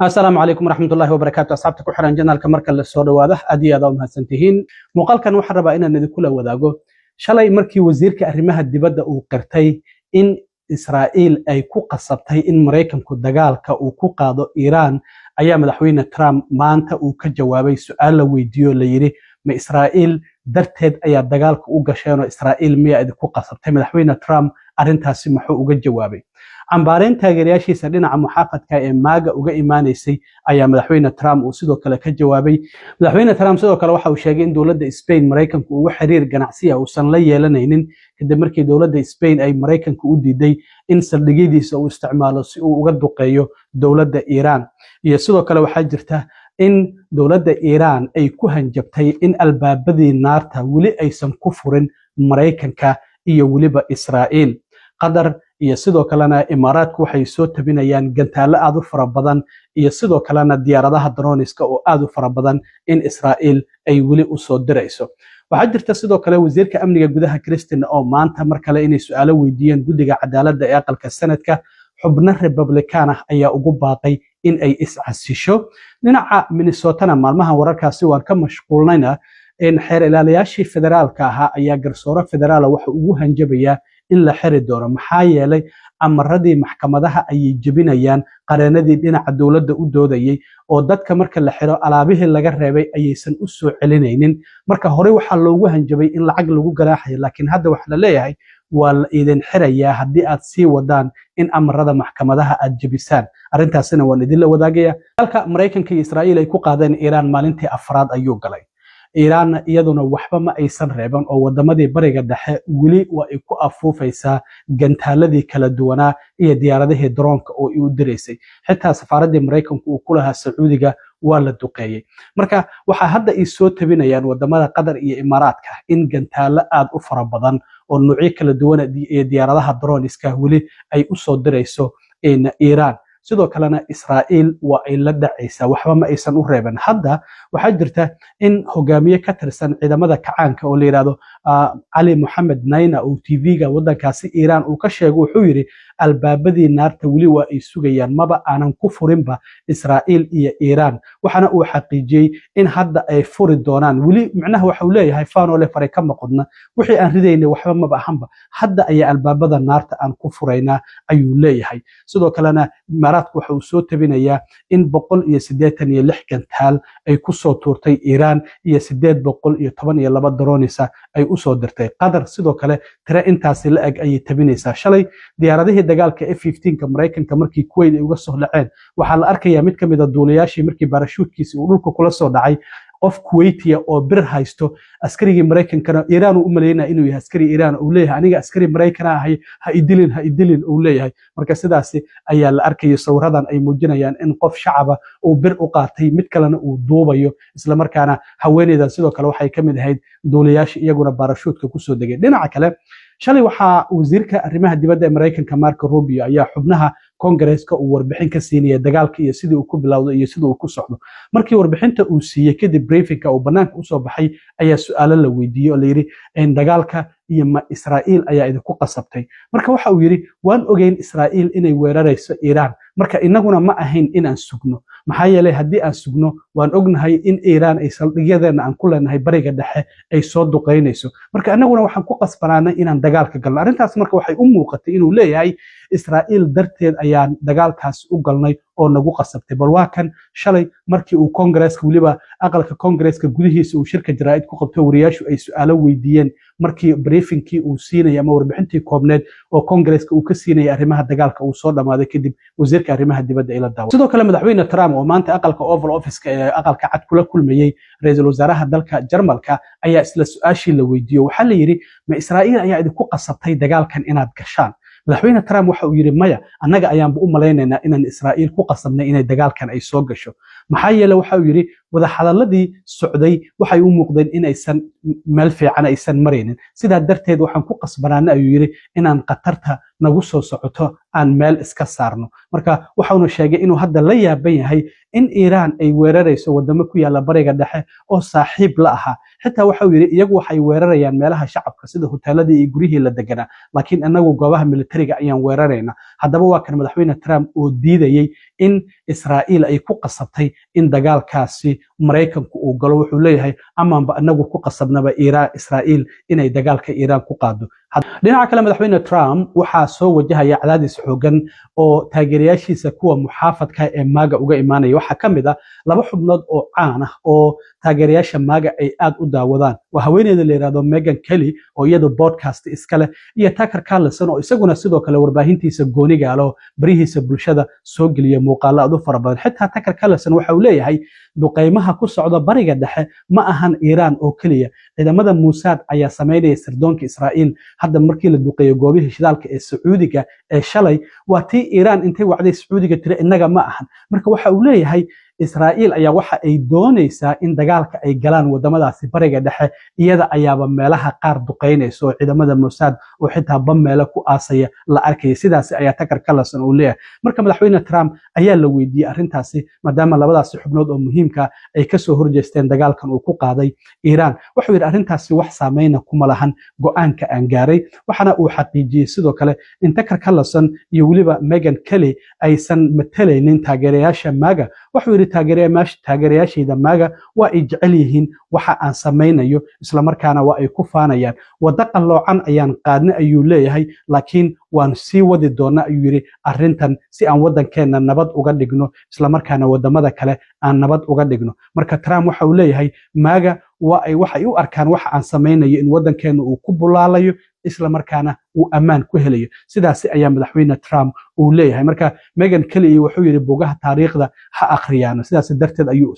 السلام عليكم ورحمة الله وبركاته. أصحابتك وحران جنال كمركز للصور واضح أدي هذا ومهسنتهين مقال كان وحرب إن ندكله وذاقه شلي مركي وزيرك أرمها الدبادة وقرتي إن إسرائيل أي كو قصبتي إن مريكم كدقال كو قاضو إيران أيام مدحوين ترامب ما أنت وكجوابي سؤال ويديو ليري ما إسرائيل درتد أي دقال كو قشانو إسرائيل ميا إذا كو قصبتي مدحوين ترامب أرنتها سمحو وجوابي عمبارين taageerayaashiisa dhinaca muxaafadka ee maaga uga iimaanaysay ayaa madaxweyne Trump uu sidoo kale ka jawaabay. Madaxweyne Trump sidoo kale waxa uu sheegay in dawladda Spain Mareykanku uu xiriir ganacsi ah uusan la yeelanaynin kadib markii dawladda Spain ay Mareykanku u diiday in saldhigyadiisa uu isticmaalo si uu uga duqeeyo dawladda Iran. Iyo sidoo kale waxa jirta in dawladda Iran ay ku hanjabtay in albaabadii naarta wali aysan ku furin Mareykanka iyo waliba Israa'iil. Qatar iyo sidoo kalena Imaaraadku waxay soo tabinayaan gantaalo aad u fara badan iyo sidoo kalena diyaaradaha droniska oo aad u fara badan in Israa'iil ay wali u soo dirayso. Waxa jirta sidoo kale wasiirka amniga gudaha Christine oo maanta mar kale inay su'aalo weydiiyeen guddiga cadaaladda ee aqalka sanadka xubno Republican ah ayaa ugu baaqay in ay is-casisho. Dhinaca Minnesota maalmahan wararkaasi waan ka mashquulnayna in xeer ilaaliyaashii federaalka ahaa ayaa garsoore federaal waxa ugu hanjabaya in la xiri doono maxaa yeelay amaradii maxkamadaha ay jabinayaan qareenadii dhinaca dawladda u doodayay oo dadka marka la xiro alaabihii laga reebay ayaysan u soo celinaynin marka hore waxa loogu hanjabay in lacag lagu garaaxayo laakiin hadda waxa la leeyahay waa la idin xirayaa haddii aad sii wadaan in amarada maxkamadaha aad jabisaan arrintaasina waan idin la wadaagaya halka Mareykanka iyo Israa'iil ay ku qaadeen Iran maalintii afraad ayuu galay Iran iyaduna waxba ma aysan reeban oo wadamadii bariga dhexe wali waa ay ku afuufaysaa gantaaladii kala duwanaa iyo diyaaradihii droonka oo u direysay xitaa safaaradii Mareykanku uu ku lahaa Sacuudiga waa la duqeeyay marka waxa hadda ay soo tabinayaan wadamada Qatar iyo Imaaraadka in gantaalo aad u fara badan oo nuucyo kala duwan ee diyaaradaha droniska wali ay u soo direyso in Iran sidoo kalena Israa'iil waa ay la dhacaysaa waxba ma aysan u reeban hadda waxa jirta in hogaamiye ka tirsan ciidamada kacaanka oo la yiraahdo Ali Mohammed Nayna oo TV-ga wadankaasi Iran uu ka sheegay wuxuu yiri albaabadii naarta wali waa ay sugayaan maba aanan ku furinba Israa'iil iyo Iran waxana uu xaqiijiyay in hadda ay furi doonaan wali macnaha waxa uu leeyahay faano le faray kama qodna wixii aan ridaynay waxba maba ahanba hadda ayaa albaabada naarta aan ku furaynaa ayuu leeyahay sidoo kalena Imaaraadku waxa uu soo tabinayaa in 186 gantaal ay ku soo tuurtay Iran iyo 812 dronisa ay u soo dirtay Qatar sidoo kale tira intaas la eg ay tabinaysaa shalay diyaaradihii dagaalka F-15 Mareykanka markii Kuwait ay uga soo dhaceen waxa la arkayaa mid kamid ah duuliyaashii markii parachute-kiisa uu dhulka kula soo dhacay qof Kuwaitiya oo bir haysto askarigii Mareykankana Iran uu maleeyay inuu yahay askari Iran oo leeyahay aniga askari Mareykan ahay ha idilin oo leeyahay marka sidaas ayaa la arkayo sawiradan ay muujinayaan in qof shacaba uu bir u qaatay mid kalena uu duubayo isla markaana haweeneyda sidoo kale waxay kamid ahayd duuliyaashii iyaguna parachute-ka ku soo degay dhinaca kale shalay waxa wasiirka arrimaha dibadda ee Mareykanka Marco Rubio ayaa xubnaha Congress-ka uu warbixin ka siinay dagaalka iyo sidii uu ku bilowday iyo sidii uu ku socdo markii warbixinta uu siiyay kadib briefing-ka uu banaanka u soo baxay ayaa su'aalo la weydiiyay oo la yiri in dagaalka iyo ma Israa'iil ayaa idinku qasabtay marka waxa uu yiri waan ogeyn Israa'iil inay weerarayso Iran marka inaguna ma ahayn in aan sugno maxaa yeelay haddii aan sugno waan ognahay in Iran ay saldhigyadeena aan ku leenahay bariga dhexe ay soo duqeynayso marka anaguna waxaan ku qasbanaanay inaan dagaalka galno arrintaas marka waxay u muuqatay inuu leeyahay Israa'iil darteed ayaan dagaalkaas u galnay oo nagu qasabtay bal waa kan shalay markii uu Congress-ka waliba aqalka Congress-ka gudihiisa uu shirka jaraa'id ku qabtay wariyaashu ay su'aalo weydiiyeen markii briefing-kii uu siinay ama warbixintii koobneed oo Congress-ka uu ka siinay arrimaha dagaalka uu soo dhamaaday kadib wasiirka arrimaha dibadda ila daawo sidoo kale madaxweyne Trump oo maanta aqalka Oval Office-ka ee aqalka cad kula kulmayay ra'iisul wasaaraha dalka Jarmalka ayaa isla su'aashii la weydiiyay waxa la yiri ma Israa'iil ayaa idinku qasabtay dagaalkan inaad gashaan madaxweyne Trump waxa uu yiri maya anaga ayaan u maleynaynaa inaan Israa'iil ku qasabnay inay dagaalkan ay soo gasho maxaa yeelay waxa uu yiri wada hadaladii socday waxay u muuqdeen in aysan meel fiican aysan maraynin sidaa darteed waxaan ku qasbanaana ayuu yiri inaan qatarta nagu soo socoto aan meel iska saarno marka waxaanu sheegay inuu hadda la yaaban yahay in Iran ay weerarayso wadamo ku yaala bariga dhexe oo saaxiib la aha xitaa waxa uu yiri iyagu waxay weerarayaan meelaha shacabka sida hoteeladii iyo gurihii la deganaa laakiin anagu goobaha militariga ayaan weerarayna haddaba waa kan madaxweyne Trump oo diidayay in Israa'iil ay ku qasabtay in dagaalkaasi Mareykanku uu galo wuxuu leeyahay amaanba anagu ku qasabnaba Israa'iil inay dagaalka Iran ku qaado dhinaca kale madaxweyne Trump waxaa soo wajahaya cadaadis xoogan oo taageerayaashiisa kuwa muxaafadka ee MAGA uga imaanaya waxaa kamid ah laba xubnood oo caan ah oo taageerayaasha MAGA ay aad u daawadaan waa haweeneyda la yiraahdo Megyn Kelly oo iyadu podcast iskale iyo Tucker Carlson oo isaguna sidoo kale warbaahintiisa gooniga ah oo barihiisa bulshada soo geliya muuqaalo aad u fara badan xitaa Tucker Carlson waxa uu leeyahay duqeymaha ku socda bariga dhexe ma ahan Iran oo kaliya ciidamada Mossad ayaa sameynaya sirdoonka Israa'iil hadda markii la duqeeyo goobihii shidaalka ee Sacuudiga ee shalay waa tii Iran intay wacday Sacuudiga tiri inaga ma ahan marka waxa uu leeyahay Israa'iil ayaa waxa ay doonaysaa in dagaalka ay galaan wadamadaasi bariga dhexe iyada ayaaba meelaha qaar duqeynayso ciidamada Mossad oo xitaa bam meelo ku aasaya la arkay sidaas ayaa Tucker Carlson uu leeyahay marka madaxweyne Trump ayaa la weydiiyay arintaasi maadaama labadaasi xubnood oo muhiimka ay ka soo horjeesteen dagaalkan uu ku qaaday Iran wuxuu yiri arintaasi wax saameyn kuma lahan go'aanka aan gaaray waxana uu xaqiijiyay sidoo kale in Tucker Carlson iyo waliba Megyn Kelly aysan matalaynin taageerayaasha MAGA wuxuu yiri taageerayaashayda MAGA waa ay jecel yihiin waxa aan sameynayo isla markaana waa ay ku faanayaan wada qaloocan ayaan qaadnay ayuu leeyahay laakiin waan sii wadi doonaa ayuu yiri arintan si aan wadankeena nabad uga dhigno isla markaana wadamada kale aan nabad uga dhigno marka Trump waxa uu leeyahay MAGA waxay u arkaan waxa aan sameynayo in wadankeena uu ku bulaalayo isla markaana uu amaan ku helayo sidaas ayaa madaxweyne Trump uu leeyahay marka Megyn Kelly wuxuu yiri buugaha taariikhda ha akhriyaan sidaas darteed ayuu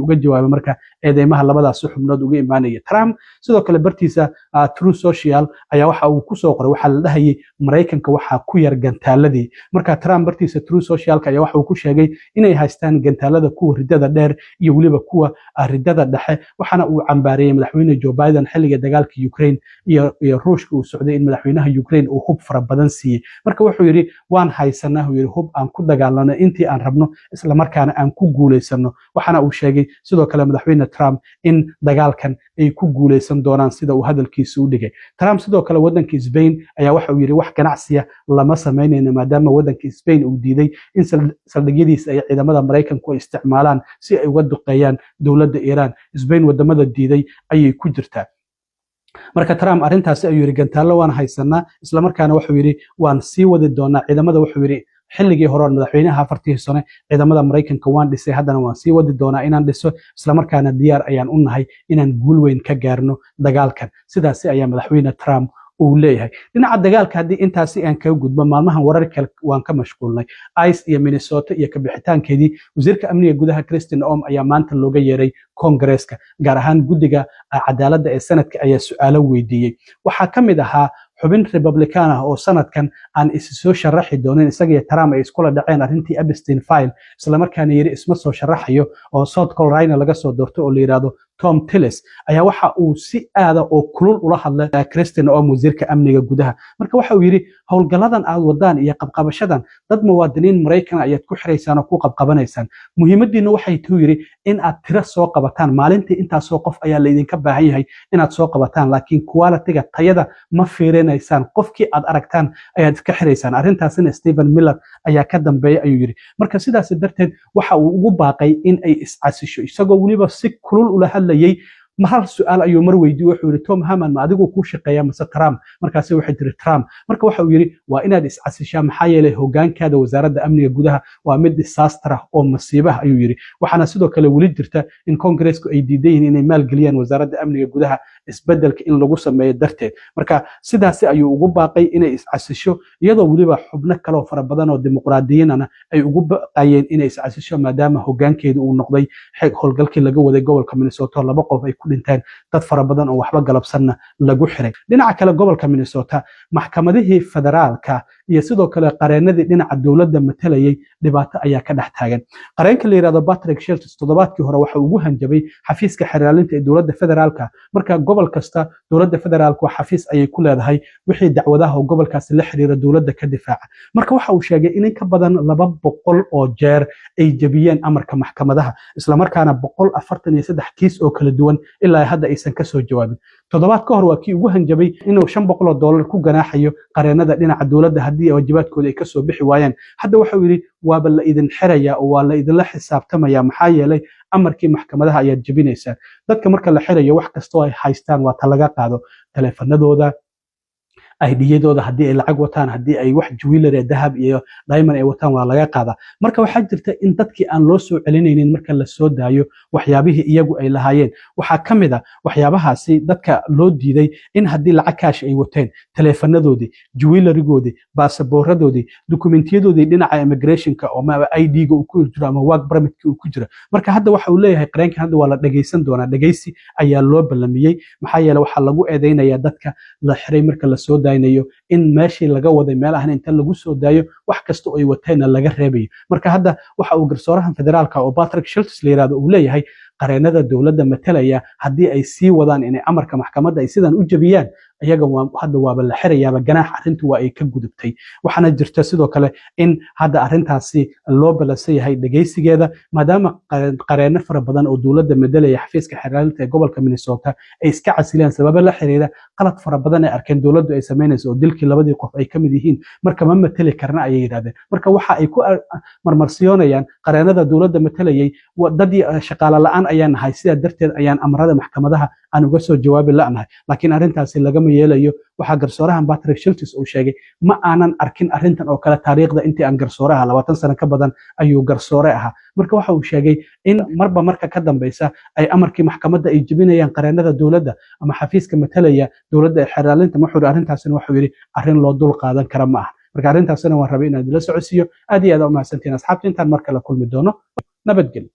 uga jawaabay marka eedeymaha labadaas xubnood uga imaanaya Trump sidoo kale bartiisa True Social ayaa waxa uu ku soo qoray waxa la dhahayay Mareykanka waxa ku yar gantaaladii marka Trump bartiisa True Social ayaa waxa uu ku sheegay inay haystaan gantaalada kuwa ridada dheer iyo waliba kuwa ridada dhexe waxana uu cambaariyay madaxweyne Joe Biden xilliga dagaalka Ukraine iyo Ruushka uu socday in madaxweynaha Ukraine uu hub fara badan siiyay marka wuxuu yiri waan haysanaa uu yiri hub aan ku dagaalano intii aan rabno isla markaana aan ku guuleysano waxana uu sheegay sidoo kale madaxweyne Trump in dagaalkan ay ku guuleysan doonaan sida uu hadalkiisa u dhigay Trump sidoo kale wadanka Spain ayaa waxa uu yiri wax ganacsiya lama sameynayna maadaama wadanka Spain uu diiday in saldhigyadiisa ay ciidamada Mareykanku isticmaalaan si ay uga duqeeyaan dawladda Iran Spain wadamada diiday ayay ku jirtaa marka Trump arintaasi ayuu yiri gantaalo waan haysanaa isla markaana wuxuu yiri waan sii wadi doonaa ciidamada wuxuu yiri xilligii hore madaxweynaha 4 sano ciidamada Mareykanka waan dhisay haddana waan sii wadi doonaa inaan dhiso isla markaana diyaar ayaan u nahay inaan guul weyn ka gaarno dagaalkan sidaas ayaa madaxweyne Trump uu leeyahay dhinaca dagaalka hadii intaasi aan ka gudbo maalmahan wararka waan ka mashquulnay ICE iyo Minnesota iyo ka bixitaankeedii wasiirka amniga gudaha Christine Noem ayaa maanta looga yeeray Congress-ka gaar ahaan guddiga cadaaladda ee sanadka ayaa su'aalo weydiiyay waxa kamid ahaa xubin Republican ah oo sanadkan aan soo sharaxi doonin isaga iyo Trump ay isku la dhaceen arrintii Epstein file isla markaana yiri isma soo sharaxayo oo South Carolina laga soo doorto oo la yiraahdo Tom Tillis ayaa waxa uu si aad oo kulul ula hadlay Christine Noem wasiirka amniga gudaha marka waxa uu yiri howlgaladan aad wadaan iyo qabqabashadan dad muwaadiniin Mareykan ayaad ku xiraysaan oo ku qabqabanaysaan muhiimadiina waxay tuu yiri in aad tira soo qabataan maalintii intaas oo qof ayaa la idinka baahan yahay inaad soo qabataan laakiin quality-ga tayada ma fiirinaysaan qofkii aad aragtaan ayaad iska xiraysaan arrintaasina Stephen Miller ayaa ka dambeeyay ayuu yiri marka sidaas darteed waxa uu ugu baaqay in ay iscasisho isagoo waliba si kulul ula hadlayay mahal su'aal ayuu mar weydiiyay wuxuu yiri Tom Haman ma adigu ku shaqeeyaa mise Trump markaas waxay tiri Trump marka waxa uu yiri waa inaad iscasishaa maxaa yeelay hoggaankaada wasaaradda amniga gudaha waa mid disaster ah oo masiibaha ayuu yiri waxaana sidoo kale wali jirta in Congress-ku ay diideen inay maalgeliyaan wasaaradda amniga gudaha isbedelka in lagu sameeyo darteed marka sidaas ayuu ugu baaqay inay iscasisho iyadoo waliba xubno kale oo fara badan oo dimuqraadiyiinana ay ugu baaqayeen inay iscasisho maadaama hoggaankeedu uu noqday xig howlgalkii laga waday gobolka Minnesota laba qof ay ku dhinteen dad fara badan oo waxba galabsanna lagu xiray dhinaca kale gobolka Minnesota maxkamadihii federaalka iyo sidoo kale qareenadii dhinaca dowladda matalayay dhibaato ayaa ka dhex taagan. qareenka la yiraahdo Patrick Shelton toddobaadkii hore waxa uu ugu hanjabay xafiiska xeraalinta ee dowladda federaalka. marka gobol kasta dowladda federaalku xafiis ayay ku leedahay wixii dacwadaha oo gobolkaasi la xiriira dowladda ka difaaca. marka waxa uu sheegay in ka badan 200 oo jeer ay jabiyeen amarka maxkamadaha, isla markaana 143 kiis oo kala duwan ilaa hadda aysan ka soo jawaabin. toddobaad ka hor waa kii ugu hanjabay inuu $500 ku ganaaxayo qareenada dhinaca dowladda haddii waajibaadkooda ay ka soo bixi waayaan. hadda waxa uu yiri waaba la idin xirayaa oo waa la idinla xisaabtamaya, maxaa yeelay amarkii maxkamadaha ayaad jabinaysaan. dadka marka la xirayo wax kasta oo ay haystaan waa ta laga qaado, taleefanadooda, aydiyadooda, haddii ay lacag wataan, haddii ay wax jewelry dahab iyo diamond ay wataan waa laga qaadaa. marka waxaa jirta in dadkii aan loo soo celinaynin marka la soo daayo waxyaabihii iyagu ay lahaayeen. waxaa ka mid ah waxyaabahaasi dadka loo diiday in haddii lacag kaash ay wateen, taleefanadoodii, jewelrygoodii, baasaboorradoodii, dukumentiyadooodii dhinaca immigrationka oo ID-ga uu ku jiro ama work permit-ka uu ku jiro. marka hadda waxa uu leeyahay qareenka hadda waa la dhageysan doonaa, dhageysi ayaa loo ballamiyey, maxaa yeelay waxaa lagu eedeynayaa dadka la xiray marka la soo in meeshii laga waday meelahan inta lagu soo daayo wax kasta oo ay watayna laga reebayo. marka hadda waxa uu garsoorahan federaalka oo Patrick Shelton la yiraahdo uu leeyahay qareenada dowladda matalaya haddii ay sii wadaan in amarka maxkamadda ay sidan u jabiyaan, iyaga hadda waaba la xirayaaba, ganaax arrintu waa ay ka gudubtay. waxaana jirta sidoo kale in hadda arrintaasi loo balansan yahay dhageysigeeda, maadaama qareeno fara badan oo dowladda madalaya xafiiska xeraalinta ee gobolka Minnesota ay iska casileen sababo la xiriira qalad fara badan ay arkeen dowladdu ay sameynayso oo dilkii labadii qof ay ka mid yihiin. marka ma matali karna ayay yiraahdeen. marka waxa ay ku marmarsiyoonayaan qareenada dowladda matalayay dadii shaqaale la'aan ayaan nahay, sidaa darteed ayaan amarada maxkamadaha aan uga soo jawaabi la'nahay. laakiin arrintaasi lagama yeelayo. waxaa garsoorahan Patrick Shelton uu sheegay ma aanan arkin arrintan oo kale taariikhda intii aan garsooraha 20 sano ka badan ayuu garsoore ahaa. marka waxa uu sheegay in marba marka ka dambaysa ay amarkii maxkamadda ay jabinayaan qareenada dowladda ama xafiiska matalaya dowladda ee xeraalinta. wuxuu arrintaasina wuxuu yiri arrin loo dul qaadan kara ma aha. marka arrintaasina waan rabay inaad la socodsiiyo. aad iyo aad u mahadsantiin asxaabta, intaan mar kale kulmi doono. nabadgelyo.